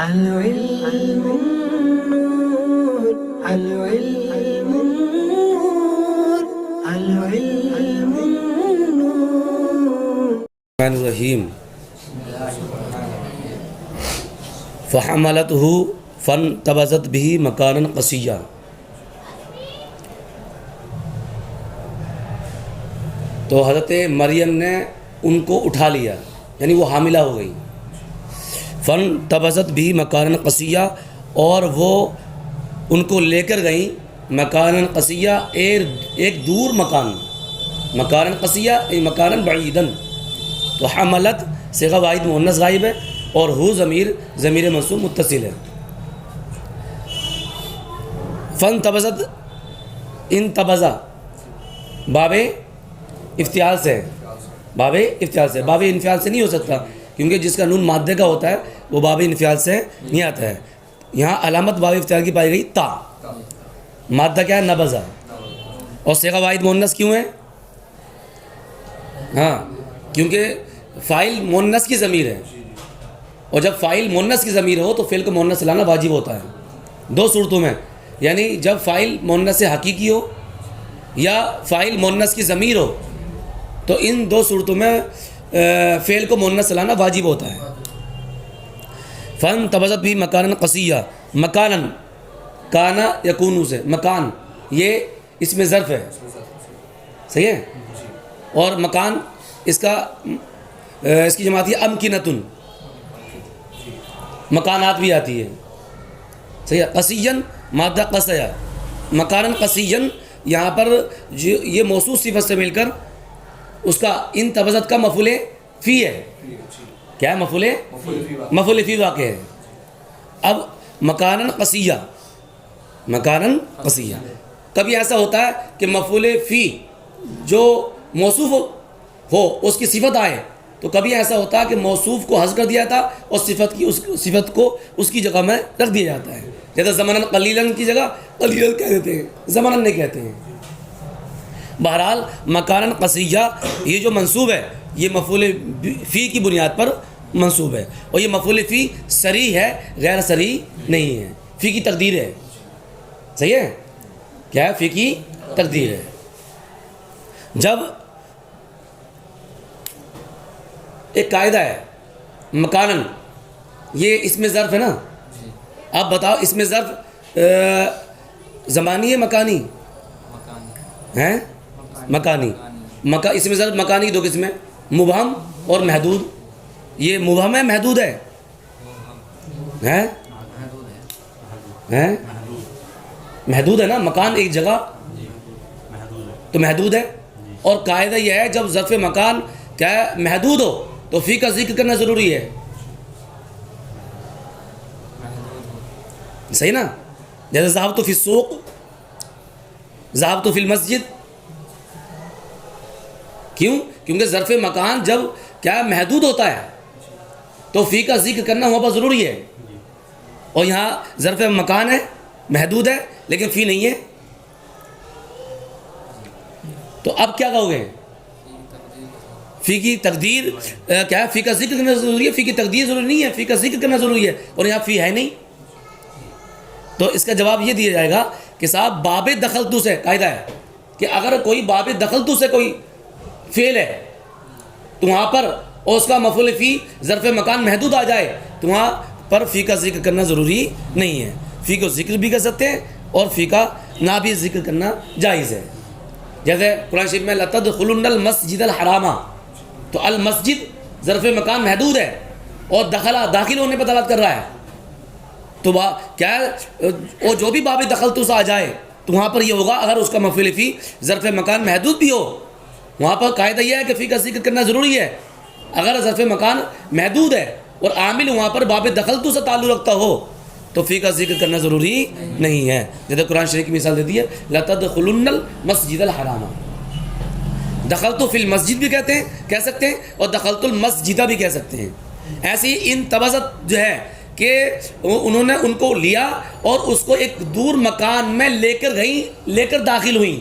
العلم نور العلم نور العلم نور الرحمن الرحیم فحملته فانتبذت به مکانا قصیا. تو حضرت مریم نے ان کو اٹھا لیا، یعنی وہ حاملہ ہو گئی. فانتبذت به مکانا قصیا، اور وہ ان کو لے کر گئیں مکانا قصیا، ایک دور مکان. مکانا قصیا ای مکانا بعیدا. تو حملت صیغہ واحد مؤنث غائب ہے، اور ہو ضمیر منصوب متصل ہے. فانتبذت انتبذا باب افتعال سے، باب افتعال سے، باب انفعال سے نہیں ہو سکتا، کیونکہ جس کا نون مادے کا ہوتا ہے وہ باب انفعال سے نہیں آتا ہے. یہاں علامت باب افتعال کی پائی گئی تا. مادہ کیا ہے؟ نبذا. اور صیغہ واحد مؤنث کیوں ہے؟ ہاں، کیونکہ فاعل مؤنث کی ضمیر ہے، اور جب فاعل مؤنث کی ضمیر ہو تو فعل کو مؤنث لانا واجب ہوتا ہے. دو صورتوں میں، یعنی جب فاعل مؤنث حقیقی ہو یا فاعل مؤنث کی ضمیر ہو، تو ان دو صورتوں میں فعل کو مؤنث لانا واجب ہوتا ہے. فانتبذت بھی مکانا قصیا. مکانا کانا یکونو سے، مکان یہ اس میں ظرف ہے، صحیح ہے. اور مکان اس کی جمع آتی ہے امکنتن، مکانات بھی آتی ہے، صحیح ہے. قصین مادہ قصیا، مکانن قصین، یہاں پر یہ موصوف صفت سے مل کر اس کا انتبذت کا مفعول فی ہے. کیا ہے؟ مفعول فی واقع ہے. اب مکانن قصیا، مکانن قصیا، کبھی ایسا ہوتا ہے کہ مفعول فی جو موصوف ہو اس کی صفت آئے، تو کبھی ایسا ہوتا ہے کہ موصوف کو حذف کر دیا تھا اور صفت کو اس کی جگہ میں رکھ دیا جاتا ہے. جیسے زمانن قلیلاً کی جگہ قلیلاً کہہ دیتے ہیں، زمانن نہیں کہتے ہیں. بہرحال مکانن قصیہ یہ جو منصوب ہے یہ مفعول فی کی بنیاد پر منصوب ہے، اور یہ مفعول فی صریح ہے، غیر صریح نہیں ہے. فی کی تقدیر ہے، صحیح ہے. کیا ہے؟ فی کی تقدیر ہے. جب ایک قاعدہ ہے مکانن، یہ اس میں ظرف ہے نا. اب بتاؤ اس میں ظرف زمانی ہے مکانی ہے؟ مکانی. اس میں ظرف مکانی دو قسم ہے، مبہم اور محدود. یہ مبہم ہے محدود ہے؟ محدود ہے نا. مکان ایک جگہ تو محدود ہے. اور قاعدہ یہ ہے جب ظرف مکان کیا ہے؟ محدود ہو تو فی کا ذکر کرنا ضروری ہے، صحیح نا. جیسے ذهبت فی السوق، ذهبت فی المسجد. کیوں؟ کیونکہ ظرف مکان جب کیا ہے؟ محدود ہوتا ہے تو فی کا ذکر کرنا وہاں پر ضروری ہے. اور یہاں ظرف مکان ہے، محدود ہے، لیکن فی نہیں ہے. تو اب کیا کہو گے؟ فی کی تقدیر کیا ہے؟ فی کا ذکر کرنا ضروری ہے. فی کی تقدیر ضروری نہیں ہے، فی کا ذکر کرنا ضروری ہے، اور یہاں فی ہے نہیں. تو اس کا جواب یہ دیا جائے گا کہ صاحب باب دخلتو سے قاعدہ ہے کہ اگر کوئی باب دخلتو سے کوئی فعل ہے تو وہاں پر اور اس کا مفعول فی ظرف مکان محدود آ جائے تو وہاں پر فی کا ذکر کرنا ضروری نہیں ہے. فی کو ذکر بھی کر سکتے ہیں اور فی کا نہ بھی ذکر کرنا جائز ہے. جیسے قرآن شریف میں لَتَدْخُلُنَّ الْمَسْجِدَ الْحَرَامَ، تو المسجد ظرف مکان محدود ہے اور داخل ہونے پر دلالت کر رہا ہے. تو کیا ہے؟ اور جو بھی باب دخلتو سے آ جائے تو وہاں پر یہ ہوگا اگر اس کا مفعول فی ظرف مکان محدود بھی ہو، وہاں پر قاعدہ یہ ہے کہ فی کا ذکر کرنا ضروری ہے. اگر ظرف مکان محدود ہے اور عامل وہاں پر باب دخلتو سے تعلق رکھتا ہو تو فی کا ذکر کرنا ضروری نہیں ہے. جیسے قرآن شریف کی مثال دے دی ہے لَتَدْخُلُنَّ الْمَسْجِدَ الْحَرَامَ. دخلتو فی المسجد بھی کہہ سکتے ہیں اور دخلتو المسجدہ بھی کہہ سکتے ہیں. ایسی انتبذت جو ہے کہ انہوں نے ان کو لیا اور اس کو ایک دور مکان میں لے کر داخل ہوئیں،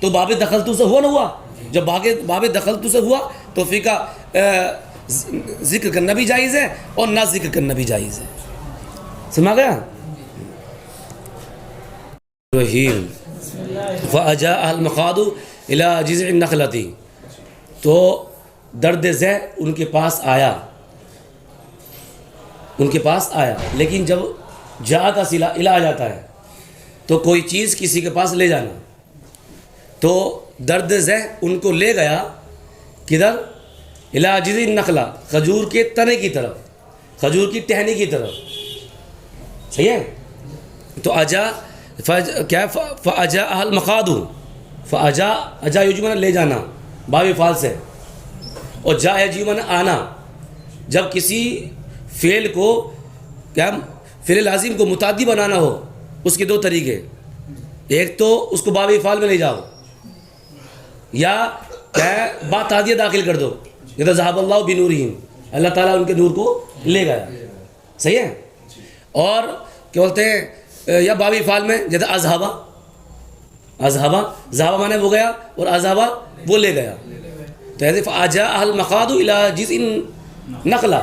تو باب دخلتو سے ہوا نہ ہوا؟ جب باب دخلتو سے ہوا تو فی کا ذکر کرنا بھی جائز ہے اور نہ ذکر کرنا بھی جائز ہے. سما گیا. رحیم فَأَجَاءَهَا الْمَخَاضُ إِلَىٰ جِذْعِ النَّخْلَةِ، تو درد ذہ ان کے پاس آیا. لیکن جب جا کا صلہ الا آ جاتا ہے تو کوئی چیز کسی کے پاس لے جانا، تو درد ذہ ان کو لے گیا کدھر؟ الا جذع النخلہ، کھجور کے تنے کی طرف، کھجور کی ٹہنی کی طرف. صحیح ہے. تو فَأَجَاءَهَا الْمَخَاضُ، اجا یجمن لے جانا باب فعل سے، اور جا یجمن آنا. جب کسی فعل کو فعل لازم کو متعدی بنانا ہو اس کے دو طریقے، ایک تو اس کو باب فعل میں لے جاؤ، یا با تعدیہ داخل کر دو، جیسے ذهب اللہ بنورہم، اللہ تعالیٰ ان کے نور کو لے گیا. صحیح ہے. اور کیا بولتے ہیں یا باب فعل میں جیسے ذهب مانے وہ گیا اور اذهب وہ لے گیا. تو ایسے فَأَجَاءَهَا الْمَخَاضُ إِلَىٰ جِذْعِ النَّخْلَةِ،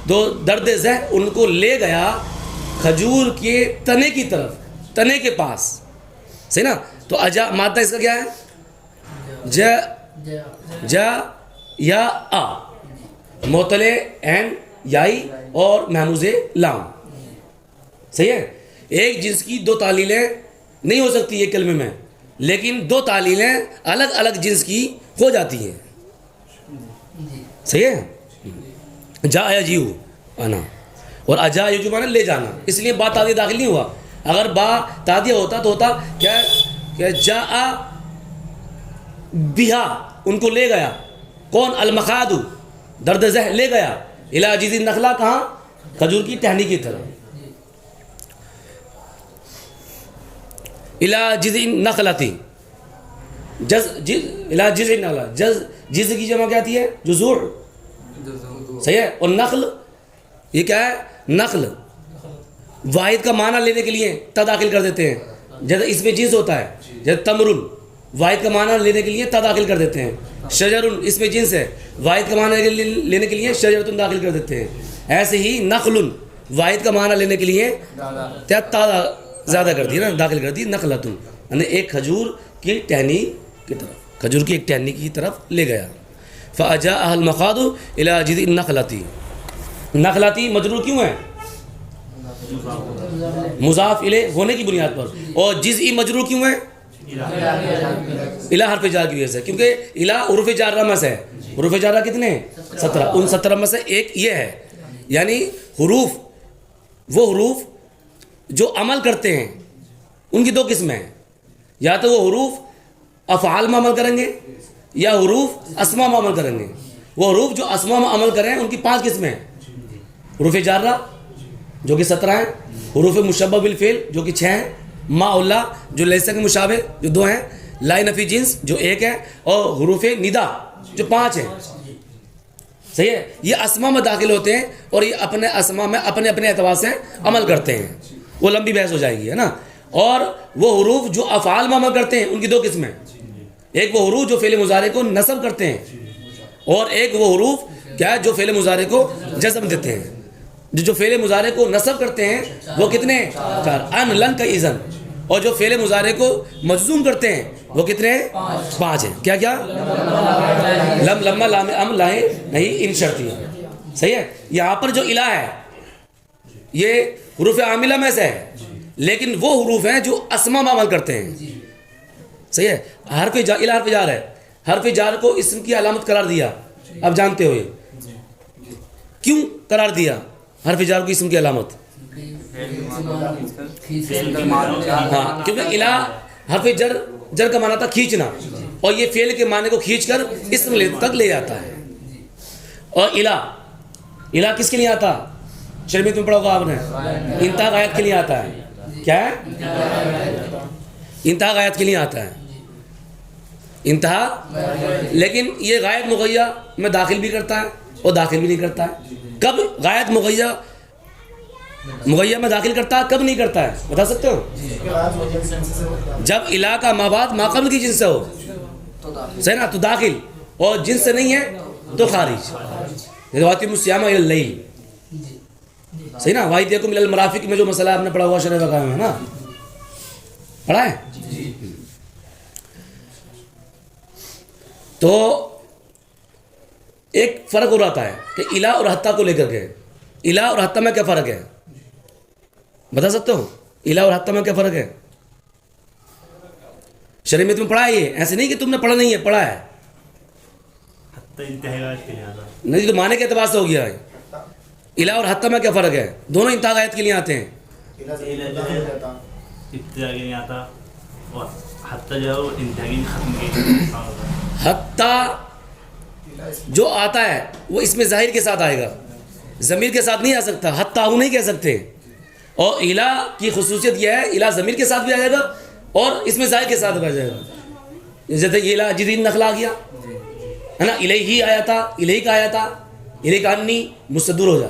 تو درد ذہ ان کو لے گیا کھجور کے تنے کی طرف، تنے کے پاس. صحیح نا. تو اجا مادہ اس کا کیا ہے؟ جا یا آ، معطل عین یائی اور محموز لام. صحیح ہے. ایک جنس کی دو تعلیلیں نہیں ہو سکتی ایک کلمے میں، لیکن دو تعلیلیں الگ الگ جنس کی ہو جاتی ہیں. صحیح ہے. جا یجیو آنا اور اجا یجو مانا لے جانا، اس لیے با تعدیہ داخل نہیں ہوا. اگر با تعدیہ ہوتا تو ہوتا کیا کہ جا بہا، ان کو لے گیا. کون؟ المخاض، درد ذہ لے گیا. الی جذع النخلہ، کہاں؟ کھجور کی ٹہنی کی طرف. الی جذع النخلۃ، الی جذع النخلہ، جذع کی جمع کیا آتی ہے؟ جذوع. صحیح ہے. اور نخل یہ کیا ہے؟ نخل. واحد کا معنی لینے کے لیے تا داخل کر دیتے ہیں، جیسے اس میں جنس ہوتا ہے. جیسے تمرن، واحد کا معنی لینے کے لیے تا داخل کر دیتے ہیں. شجرن، اس میں جنس ہے، واحد کا معنی لینے کے لیے شجرتن داخل کر دیتے ہیں. ایسے ہی نخل، واحد کا معنی لینے کے لیے تا زیادہ کر دی نا، داخل کر دی نخلتن، یعنی ایک کھجور کی ٹہنی کی طرف، کھجور کی ایک ٹہنی کی طرف لے گیا. فَأَجَاءَهَا الْمَخَاضُ إِلَىٰ جِذْعِ النَّخْلَةِ. نخلاتی مجرور کیوں ہے؟ مضاف الیہ ہونے کی بنیاد پر. اور جزئی مجرور کیوں ہے؟ الہ حرف جار کی وجہ سے، کیونکہ الہ حروف جارہ میں سے ہے. حروف جارہ کتنے ہیں؟ 17. ان 17 میں سے ایک یہ ہے. یعنی حروف، وہ حروف جو عمل کرتے ہیں ان کی دو قسمیں ہیں. یا تو وہ حروف افعال میں عمل کریں گے یا حروف اسماء میں عمل کریں گے. وہ حروف جو اسماء میں عمل کریں ان کی 5 قسمیں ہیں. حروف جارہ جو کہ 17 ہیں، حروف مشبہ بالفعل جو کہ 6 ہیں، ما اللہ جو لیسا کے مشابہ جو 2 ہیں، لا نفی جنس جو 1 ہے، اور حروف ندا جو 5 ہیں. صحیح ہے. یہ اسماء میں داخل ہوتے ہیں اور یہ اپنے اسماء میں اپنے اپنے اعتبار سے عمل کرتے ہیں. وہ لمبی بحث ہو جائے گی، ہے نا. اور وہ حروف جو افعال میں عمل کرتے ہیں ان کی 2 قسمیں. ایک وہ حروف جو فعل مضارع کو نصب کرتے ہیں، اور ایک وہ حروف کیا ہے جو فعل مضارع کو جزم دیتے ہیں. جو فعل مضارع کو نصب کرتے ہیں وہ کتنے ہیں؟ 4. ان، لن کا اذن. اور جو فعل مضارع کو مجزوم کرتے ہیں وہ کتنے ہیں؟ 5 ہیں. کیا کیا؟ لم، لما، لام، ام، لائے نہیں، ان شرطی. صحیح ہے. یہاں پر جو الہ ہے یہ حروف عاملہ میں سے ہے، لیکن وہ حروف ہیں جو اسماء میں عمل کرتے ہیں. صحیح ہے. حرف جار، الہ حرف جار ہے. حرف جار کو اسم کی علامت قرار دیا. اب جانتے ہو یہ کیوں قرار دیا حرف جار کو اسم کی علامت؟ ہاں، کیونکہ الہ حرف جر کا معنی تھا کھینچنا، اور یہ فعل کے معنی کو کھینچ کر اسم تک لے جاتا ہے. اور الہ کس کے لیے آتا؟ شرح میں تم پڑھا ہوگا آپ نے، انتہا غایت کے لیے آتا ہے. کیا ہے؟ انتہا غایت کے لیے آتا ہے. انتہا، لیکن یہ غایت مغیہ میں داخل بھی کرتا ہے اور داخل بھی نہیں کرتا ہے. کب غایت مغیہ میں داخل کرتا ہے، کب نہیں کرتا ہے، بتا سکتے ہو؟ جب الہ کا ما بعد ما قبل کی جنس سے ہو، صحیح نا، تو داخل، اور جنس سے نہیں ہے تو خارج. وَأَتِمُّوا الصِّيَامَ إِلَى اللَّيْلِ. صحیح نا. وَإِذْ مِنَ الْمَرَافِقِ میں جو مسئلہ آپ نے پڑھا ہوا شرح وقائع میں نا, پڑھا ہے. تو ایک فرق ہو رہا ہے کہ الہ اور حتیٰ کو لے کر کے, الہ اور حتیٰ میں کیا فرق ہے بتا سکتے ہو؟ الہ اور حتیٰ میں کیا فرق ہے؟ شرح میں تم پڑھا ہے یہ, ایسے نہیں کہ تم نے پڑھا نہیں ہے, پڑھا ہے. نہیں تو معنی کے اعتبار سے ہو گیا ہے. الہ اور حتیٰ میں کیا فرق ہے؟ دونوں انتہا غایت کے لیے آتے ہیں. حتیٰ جو آتا ہے وہ اس میں ظاہر کے ساتھ آئے گا, ضمیر کے ساتھ نہیں آ سکتا. حتیٰ نہیں کہہ سکتے. اور الہ کی خصوصیت یہ ہے, الہ ضمیر کے ساتھ بھی آ جائے گا اور اس میں ظاہر کے ساتھ بھی آ جائے گا. جیسے یہ الہ جدید نخلا آ گیا ہے نا, الہی آیا تھا, الہی کا آیا تھا, الہی کا انی مجھ سے دور ہو جا.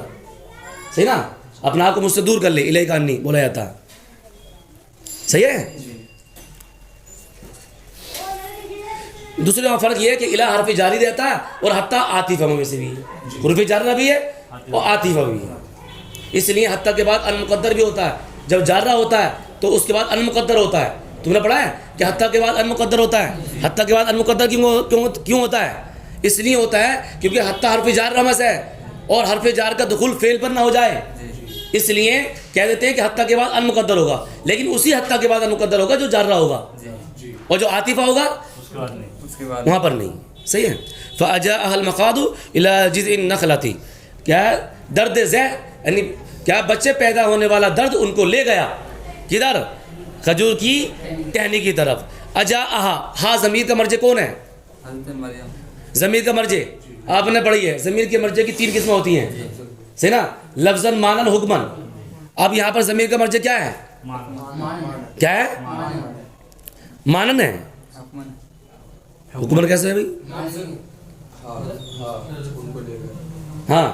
صحیح نا, اپنا آپ کو مجھ سے دور کر لے, الہی کا انی بولا جاتا. صحیح ہے. دوسرے فرق یہ ہے کہ الہ حرف جاری رہتا ہے اور حتیٰ عاطفہ میں سے بھی ہے, حرف جارہ بھی ہے اور عاطفہ بھی ہے. اس لیے حتیٰ کے بعد المقدر بھی ہوتا ہے. جب جارہ ہوتا ہے تو اس کے بعد المقدر ہوتا ہے. تم نے پڑھا ہے کہ حتیٰ کے بعد المقدر ہوتا ہے. حتیٰ کے بعد المقدر کیوں ہوتا ہے؟ اس لیے ہوتا ہے کیونکہ حتیٰ حرف جار رمز ہے اور حرف جار کا دخول فعل پر نہ ہو جائے, اس لیے کہہ دیتے ہیں کہ حتیٰ کے بعد المقدر ہوگا, لیکن اسی حتیٰ کے بعد المقدر ہوگا جو جارہ ہوگا, اور جو عاطفہ ہوگا وہاں پر نہیں. صحیح ہے. فَأَجَاءَهَا الْمَخَاضُ إِلَى جِذْعِ النَّخْلَةِ, کیا درد ذہ یعنی کیا بچے پیدا ہونے والا درد ان کو لے گیا کدھر؟ کھجور کی ٹہنی کی طرف. اجاءہا, ہا ضمیر کا مرجع کون ہے؟ ضمیر کا مرجع آپ نے پڑھی ہے. ضمیر کے مرجع کی 3 قسمیں ہوتی ہیں, صحیح نا, لفظاً, معناً, حکماً. اب یہاں پر ضمیر کا مرجع کیا ہے؟ کیا ہے؟ معناً ہے. حکماً کیسے ہے بھائی؟ ہاں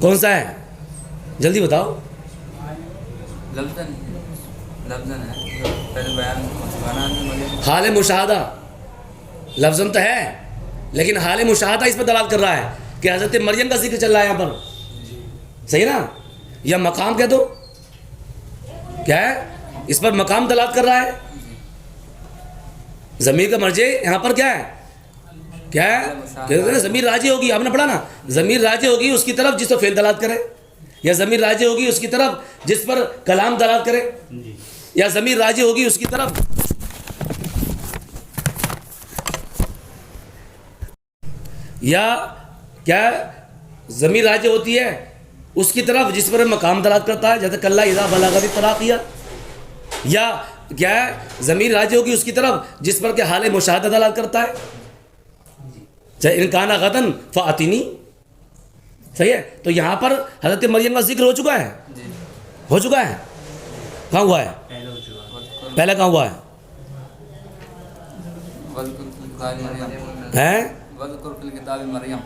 کون سا ہے جلدی بتاؤ. حال مشاہدہ لفظاً تو ہے, لیکن حال مشاہدہ اس پر دلالت کر رہا ہے کہ حضرت مریم کا ذکر چل رہا ہے یہاں پر. صحیح نا, یا مقام کہہ دو, کیا ہے اس پر مقام دلالت کر رہا ہے. ضمیر کا مرجع یہاں پر کیا ہے؟ کیا ہے؟ ضمیر راجع ہوگی, آپ نے پڑھا نا, ضمیر راجع ہوگی اس کی طرف جس پر فعل دلالت کرے, یا ضمیر راجع ہوگی اس کی طرف جس پر کلام دلالت کرے, یا ضمیر راجع ہوگی اس کی طرف یا کیا ضمیر راجع ہوتی ہے اس کی طرف جس پر مقام دلالت کرتا ہے, جیسے کلا اذا بلغت التراقیہ. یا کیا ہے ضمیر راجع ہوگی اس کی طرف جس پر کہ حال مشاہدہ دلالت کرتا ہے, چاہے ان کان غدن فاتینی. صحیح ہے. تو یہاں پر حضرت مریم کا ذکر ہو چکا ہے, ہو چکا ہے. کہاں ہوا ہے؟ پہلے کہاں ہوا ہے؟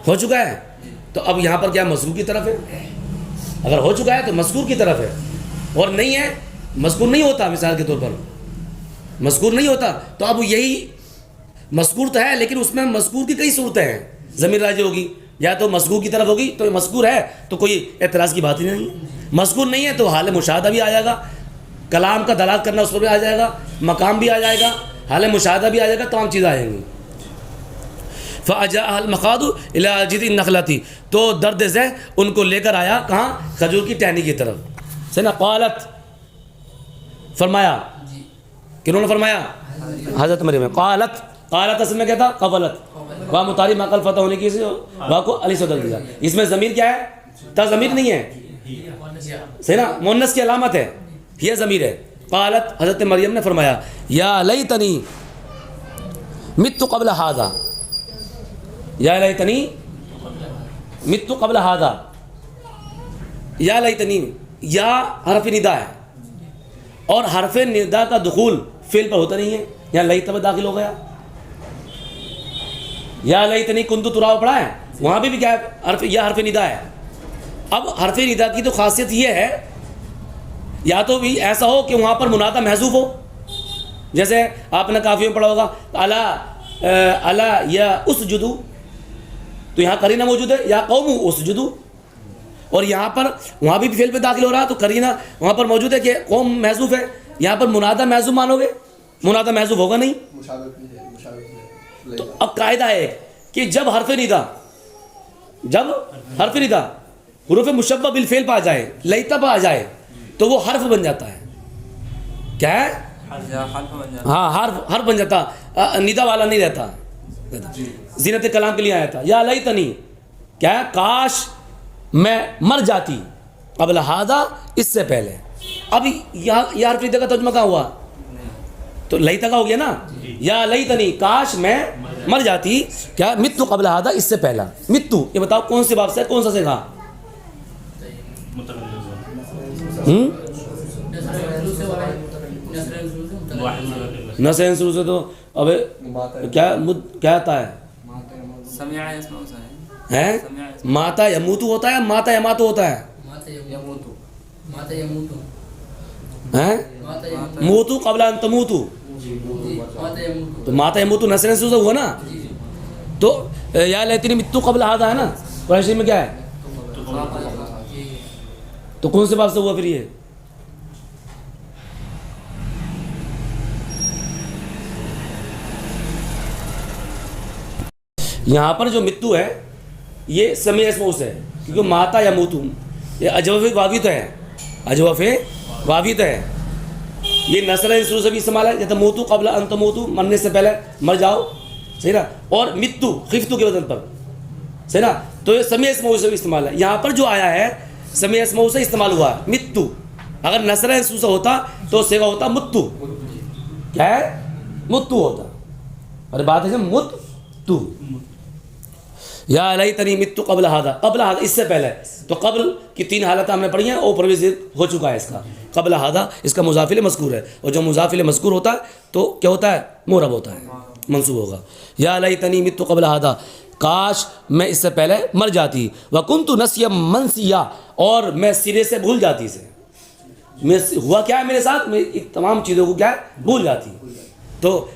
ہو چکا ہے. تو اب یہاں پر کیا مذکور کی طرف ہے؟ اگر ہو چکا ہے تو مذکور کی طرف ہے, اور نہیں ہے مذکور نہیں ہوتا, مثال کے طور پر مذکور نہیں ہوتا, تو اب یہی مذکور تو ہے لیکن اس میں مذکور کی کئی صورتیں ہیں. ضمیر راجع ہوگی یا تو مذکور کی طرف ہوگی تو مذکور ہے تو کوئی اعتراض کی بات ہی نہیں. مذکور نہیں ہے تو حال مشاہدہ بھی آ جائے گا, کلام کا دلالت کرنا اس پر بھی آ جائے گا, مقام بھی آ جائے گا, حال مشاہدہ بھی آ جائے گا, تمام چیزیں آ جائیں گی. فَأَجَاءَهَا الْمَخَاضُ إِلَى جِذْعِ النَّخْلَةِ, تو درد ذہ ان کو لے کر آیا کہاں؟ کھجور کی ٹہنی کی طرف. سے نا, قالت فرمایا, کنہوں نے فرمایا؟ حضرت مریم. قالت, قالت اصل میں کیا تھا؟ قبلت. واہ مطاری مقل فتح ہونے کی واہ کو علی سے بدل دیا. اس میں ضمیر کیا ہے؟ تا ضمیر نہیں ہے, صحیح نا, مؤنث کی علامت ہے, یہ ضمیر ہے. قالت, حضرت مریم نے فرمایا, یا لیتنی مت قبل ھذا, یا لیتنی مت قبل ھذا. یا لیتنی, یا حرف ندا ہے اور حرف ندا کا دخول فعل پر ہوتا نہیں ہے, یہاں لیت میں داخل ہو گیا. یا لیتنی کنت تراب پڑھا ہے, وہاں بھی کیا ہے؟ حرف, یا حرف ندا ہے. اب حرف ندا کی تو خاصیت یہ ہے, یا تو بھی ایسا ہو کہ وہاں پر منادہ محذوف ہو, جیسے آپ نے کافی میں پڑھا ہوگا الا یا اسجدو, تو یہاں قرینہ موجود ہے, یا قوم اسجدو, اور یہاں پر وہاں بھی فعل پہ داخل ہو رہا تو قرینہ وہاں پر موجود ہے کہ قوم محذوف ہے. یہاں پر منادہ محذوف مانو گے؟ منادہ محذوف ہوگا نہیں. تو اب قاعدہ ہے کہ جب حرف ندا حروف مشبہ بالفعل پہ آ جائے، لیتا پہ آ جائے تو وہ حرف بن جاتا ہے. کیا ہے؟ ہاں حرف بن جاتا، ندا والا نہیں رہتا. زینت کلام کے لیے آیا تھا یا لیتنی، کیا ہے؟ کاش میں مر جاتی، قبل ہذا اس سے پہلے. اب یہ حرف ندا کا ترجمہ کہاں ہوا؟ تو لیتا کا ہو گیا نا. یا لیتنی کاش میں مر جاتی، کیا متو قبل ہذا اس سے پہلا. متو یہ بتاؤ کون سے باب سے، کون سا سیکھا؟ نسین شروع سے تو اب کیا آتا ہے؟ ماتا یموتو ہوتا ہے، ماتا یماتو ہوتا ہے. موتو قبل ان تموتو، تو ماتا یموتو نسین شروع سے ہوا نا. تو یا لیتنی متو قبل ہذا ہے نا قرآن شریف میں، کیا ہے؟ تو کون سے باب سے ہوا پھر یہ؟ یہاں پر جو متو ہے یہ سمیع اسموں سے ہے، کیونکہ ماتا یا موتو یہ اجوف واوی تو ہے، اجوف واوی تو ہے. یہ نصر شروع سے بھی استعمال ہے، جیسے موتو قبل ان تموتو، مرنے سے پہلے مر جاؤ، صحیح نا. اور متو خفتو کے وزن پر، صحیح نا. تو یہ سمیع اسموں سے بھی استعمال ہے. یہاں پر جو آیا ہے سمیع اسموں سے استعمال ہوا ہے متو. اگر نصر شروع سے ہوتا تو سیگا ہوتا متو. کیا ہے؟ متو ہوتا. اور بات ہے متو. یا لیتنی متو قبل ہذا، قبل ہذا اس سے پہلے. تو قبل کی 3 حالتیں ہم نے پڑھی ہیں، اور پرویز ہو چکا ہے اس کا. قبل ہذا اس کا مضاف الیہ مذکور ہے، اور جو مضاف الیہ مذکور ہوتا ہے تو کیا ہوتا ہے؟ معرب ہوتا ہے، منصوب ہوگا. یا لیتنی متو قبل ہذا، کاش میں اس سے پہلے مر جاتی. وکنت نسیا منسیا، اور میں سرے سے بھول جاتی سے. ہوا کیا ہے میرے ساتھ؟ میں تمام چیزوں کو کیا ہے؟ بھول جاتی. تو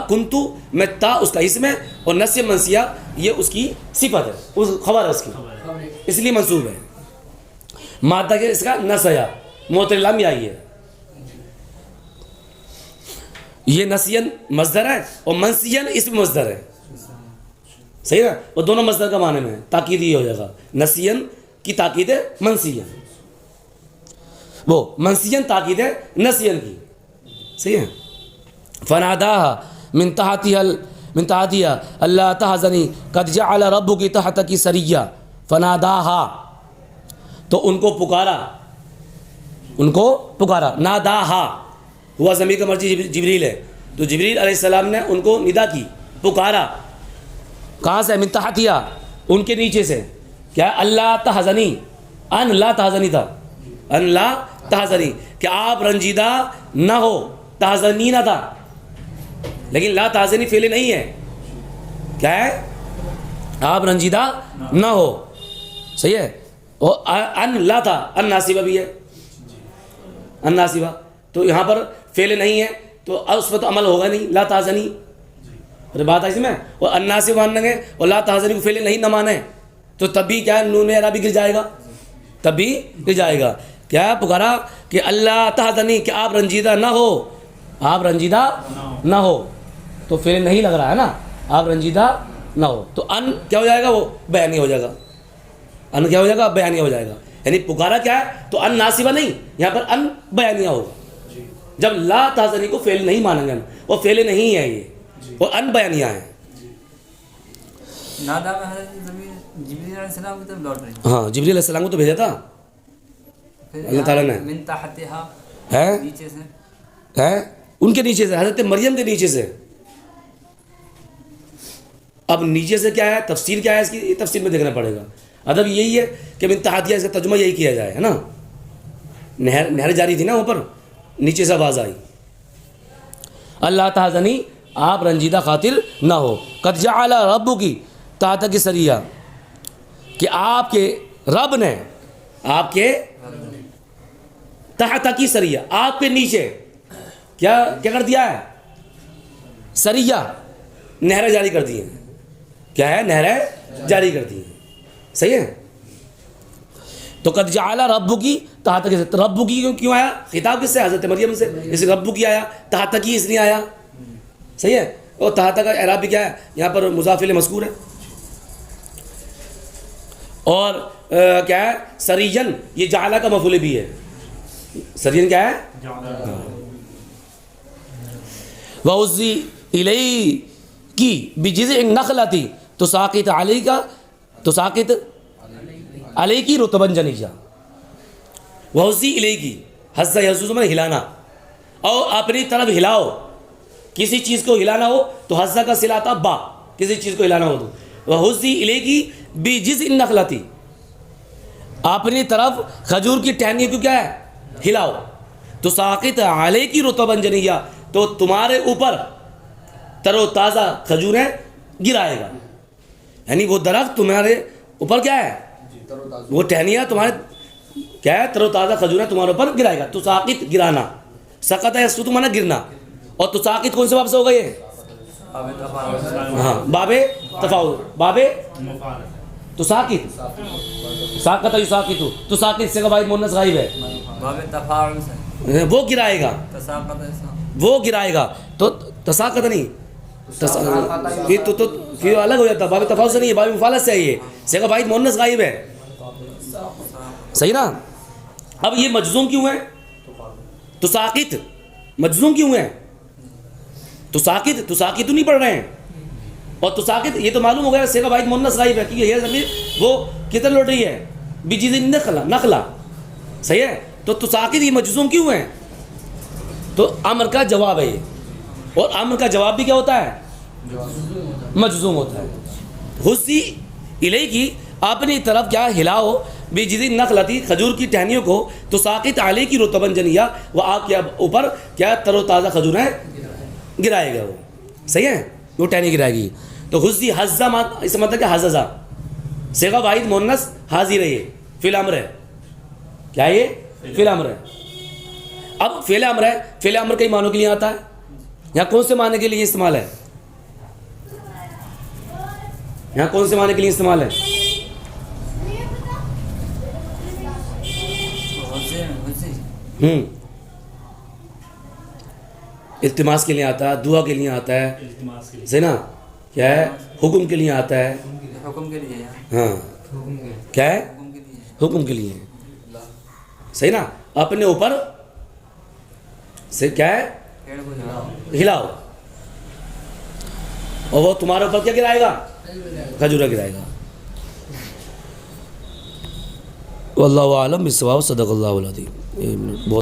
کنتو میں تا اس کا اسم ہے، اور نسیہ منسیہ یہ اس کی صفت ہے، اس خبر ہے اس کی، اس لیے منصوب ہے. مادہ کے اس کا نسیا معطل لام آئی ہے. یہ نسین مصدر ہے اور منسین اسم مصدر ہے، صحیح نا. وہ دونوں مصدر کا معنی میں تاکید یہ ہو جائے گا. نسین کی تاکید ہے منسین، وہ منسین تاکید ہے نسین کی، صحیح ہے. فناداها من تحتها اللہ تحزنی قد جعل ربک تحتک سریا. فناداها تو ان کو پکارا. ناداها ہوا ضمیر کا مرجع جبریل ہے، تو جبریل علیہ السلام نے ان کو ندا کی، پکارا. کہاں سے؟ من تحتها ان کے نیچے سے. کیا؟ اللہ تحزنی، ان لا تحزنی تھا، ان لا تحزنی کہ آپ رنجیدہ نہ ہو. تحزنی نہ تھا، لیکن لا تحزنی فعل نہیں ہے. کیا ہے؟ آپ رنجیدہ نہ ہو، صحیح ہے. اور ان لا تھا، ان ناصبہ بھی ہے، ان ناصبہ. تو یہاں پر فعل نہیں ہے تو اس پر تو عمل ہوگا نہیں. لا تحزنی بات ہے اس میں، اور ان ناصبہ مانیں گے اور لا تحزنی کو فعل نہیں نہ مانے تو تب بھی کیا ہے؟ نون اعرابی گر جائے گا، تب بھی گر جائے گا. کیا پکارا کہ اللہ تحزنی کہ آپ رنجیدہ نہ ہو، آپ رنجیدہ نہ ہو. تو فعل نہیں لگ رہا ہے نا، آپ رنجیدہ نہ ہو. تو ان کیا ہو جائے گا؟ وہ بیانی ہو جائے گا. ان کیا ہو جائے گا؟ بیانی ہو جائے گا. یعنی پکارا کیا ہے؟ تو ان ناصبہ نہیں، یہاں پر ان بیانیہ ہوگا. جب لا تحزنی کو فعل نہیں مانیں گے، وہ فعل نہیں ہے یہ، وہ ان بیانیہ ہے. نادا میں حضرت جبریل علیہ السلام کی طرف لوٹ رہی ہاں جبریل علیہ السلام کو تو بھیجا تھا اللہ تعالیٰ نے. من تحتہا ہے نیچے سے، ہے ان کے نیچے سے، حضرت مریم کے نیچے سے. اب نیچے سے کیا ہے؟ تفسیر کیا ہے اس کی؟ یہ تفسیر میں دیکھنا پڑے گا. ادب یہی ہے کہ من تحتہا اس کا ترجمہ یہی کیا جائے، ہے نا. نہر جاری تھی نا اوپر، نیچے سے آواز آئی. اللہ تحزنی آپ رنجیدہ خاطر نہ ہو. قد جعل ربک تحتک سریا کہ آپ کے رب نے، آپ کے تحتک سریا آپ کے نیچے کیا کر دیا ہے؟ سریا نہریں جاری کر دی ہیں. کیا ہے؟ نہریں جاری کر دی ہیں، صحیح ہے. تو قد جعل ربکی تحتک، ربکی کیوں آیا؟ خطاب کس سے؟ حضرت مریم سے. اس ربکی آیا، تحتکی اس لیے آیا. صحیح ہے. اور تحت کا اعراب بھی کیا ہے؟ یہاں پر مضاف الیہ مذکور ہے. اور کیا ہے؟ سریجن یہ جعل کا مفعول بھی ہے. سریجن کیا ہے؟ وَأُزِّ إِلَيْكِ بِجِذْعِ النَّخْلَةِ تُسَاقِطْ عَلَيْكَ تُسَاقِطْ عَلَيْكِ رُطَبًا جَنِيًّا. وَأُزِّ إِلَيْكِ حَزَّ يَزُّ میں ہلانا، اور اپنی طرف ہلاؤ. کسی چیز کو ہلانا ہو تو حزہ کا صلہ آتا با، کسی چیز کو ہلانا ہو تو. وَحُزِّ إِلَيْكِ بِجِذْعِ النَّخْلَةِ اپنی طرف کھجور کی ٹہنی کو کیا ہے؟ ہلاؤ. تو ساقط علیکی رطبا جنیا تو تمہارے اوپر تر و تازہ کھجوریں گرائے گا. یعنی وہ درخت تمہارے اوپر کیا ہے؟ وہ ٹہنیاں تمہارے کیا ہے؟ تر و تازہ کھجوریں تمہارے اوپر گرائے گا. تو ساقط گرانا، سقط ہے سقط مانا گرنا. اور تو ساقط کون سے باب سے ہوگا یہ؟ ہاں باب تفاعل، باب تو ساقط ساقط یساقط. تو ساقط سے کا بھائی مؤنث غائب ہے، باب تفاعل سے وہ گرائے گا، تساقط ہے. وہ گرائے گا. تو تساقط نہیں، پھر الگ ہو جاتا. باب تفاعل سے نہیں ہے، باب مفاعلت سے ہے. یہ سے کا بھائی مؤنث غائب ہے. صحیح نا. اب یہ مجزوم کیوں ہے؟ تو ساقط مجزوم کیوں ہے؟ تو ساقط نہیں پڑھ رہے ہیں. اور تو ساقط یہ تو معلوم ہو گیا سے کا بھائی مؤنث غائب ہے، کیونکہ یہ ضمیر وہ کدھر لوٹ رہی ہے؟ بجذع النخلہ. صحیح ہے. تو ساقط یہ مجزوم کیوں ہے؟ تو امر کا جواب ہے یہ. اور امر کا جواب بھی کیا ہوتا ہے؟ مجزوم ہوتا ہے. حُزِّ إِلَيْكِ اپنی طرف کیا ہلاؤ، بِجِذِعِ النَّخْلَةِ کھجور کی ٹہنیوں کو، تو ساقط علیکی رطبا جنیا وہ آپ کے اوپر کیا تر و تازہ کھجوریں گرائے گا. وہ صحیح ہے، وہ ٹہنی گرائے گی. تو حُزِّ حَزَّ اس مطلب کہ حَزَّزَ صیغہ واحد مؤنث حاضر ہے. یہ فعل امر ہے. کیا یہ فعل امر ہے؟ اب فعل امر ہے، فعل امر کئی معنوں کے لیے آتا ہے. یہاں کون سے معنی کے لیے استعمال ہے؟ یہاں کون سے معنی کے لیے استعمال ہے؟ التماس کے لیے آتا ہے، دعا کے لیے آتا ہے. صحیح نا. کیا ہے؟ حکم کے لیے آتا ہے. حکم کے لیے. ہاں کیا ہے؟ حکم کے لیے. صحیح نا. اپنے اوپر سے کیا ہے؟ ہلاؤ. اور وہ تمہارے اوپر کیا گرائے گا؟ کھجورا گرائے گا. واللہ اعلم بالصواب. صدق اللہ العظیم.